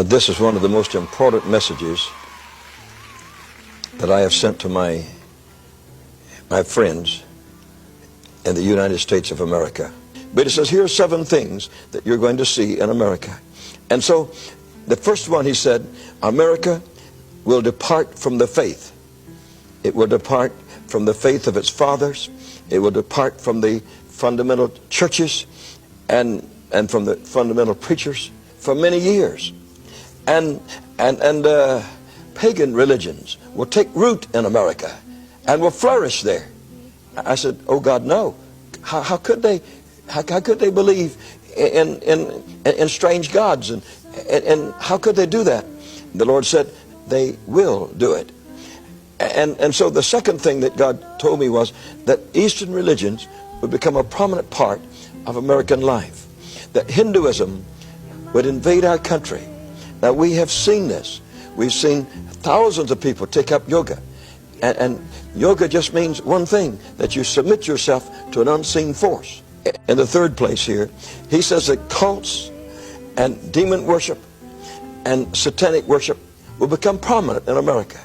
This is one of the most important messages that I have sent to my friends in the United States of America. But it says, here are 7 things that you're going to see in America. And so, the first one, he said, America will depart from the faith. It will depart from the faith of its fathers. It will depart from the fundamental churches and from the fundamental preachers for many years. And pagan religions will take root in America and will flourish there. I said, oh God, no. How could they believe in strange gods, and how could they do that? The Lord said they will do it. And so the second thing that God told me was that Eastern religions would become a prominent part of American life, that Hinduism would invade our country. Now, we have seen this. We've seen thousands of people take up yoga. And yoga just means one thing, that you submit yourself to an unseen force. In the third place here, he says that cults and demon worship and satanic worship will become prominent in America.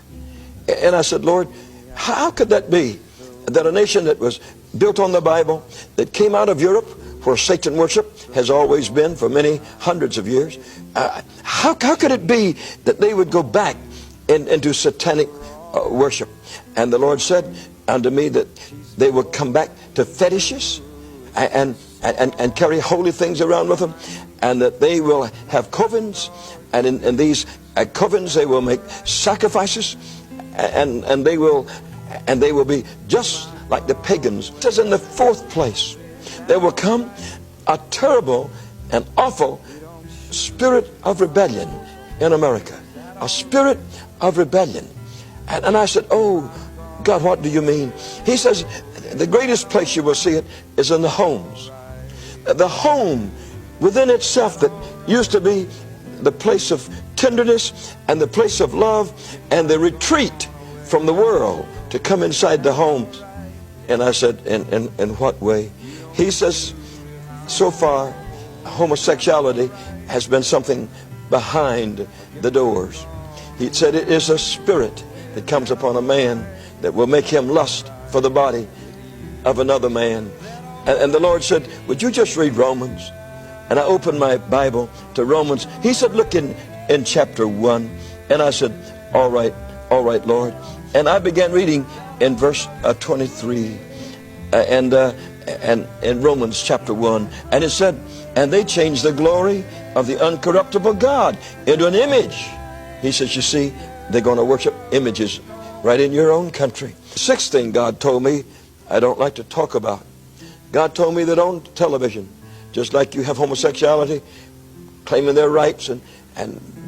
And I said, Lord, how could that be? That a nation that was built on the Bible, that came out of Europe, where Satan worship has always been for many hundreds of years, how could it be that they would go back into satanic worship? And the Lord said unto me that they would come back to fetishes and carry holy things around with them, and that they will have covens, and in these covens they will make sacrifices, and they will be just like the pagans. It says in the fourth place, there will come a terrible and awful spirit of rebellion in America. A spirit of rebellion. And I said, oh God, what do you mean? He says the greatest place you will see it is in the homes. The home within itself that used to be the place of tenderness and the place of love and the retreat from the world, to come inside the homes. And I said, in what way? He says, so far, homosexuality has been something behind the doors. He said it is a spirit that comes upon a man that will make him lust for the body of another man. And the Lord said, would you just read Romans? And I opened my Bible to Romans. He said, look in chapter 1. And I said, all right, Lord. And I began reading in verse 23. And in Romans chapter 1, and it said, and they changed the glory of the uncorruptible God into an image. He says, you see, they're going to worship images right in your own country. The sixth thing God told me, I don't like to talk about. God told me that on television, just like you have homosexuality, claiming their rights and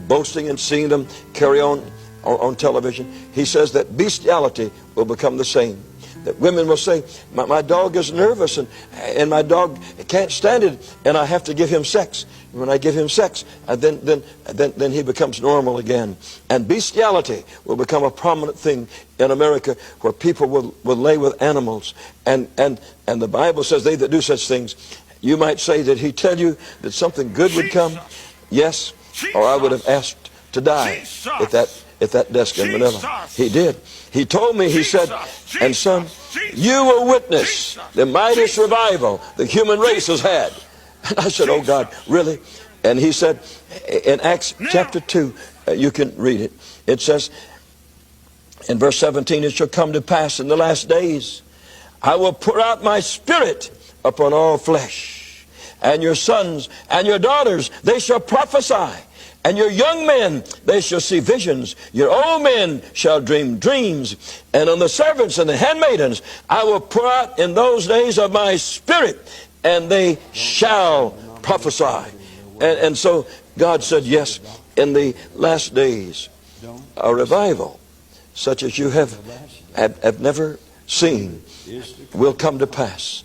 boasting and seeing them carry on television, he says that bestiality will become the same. That women will say, my dog is nervous and my dog can't stand it, and I have to give him sex. When I give him sex, then he becomes normal again. And bestiality will become a prominent thing in America, where people will lay with animals. And the Bible says, they that do such things, you might say, did he tell you that something good would come? Yes, or I would have asked to die at that desk in Manila. He did. He told me, he said, and son, you will witness the mightiest revival the human race has had. And I said, oh God, really? And he said, in Acts chapter 2, you can read it. It says, in verse 17, it shall come to pass in the last days, I will pour out my spirit upon all flesh, and your sons and your daughters, they shall prophesy. And your young men, they shall see visions. Your old men shall dream dreams. And on the servants and the handmaidens, I will pour out in those days of my spirit, and they shall prophesy. And so God said, yes, in the last days, a revival such as you have never seen will come to pass.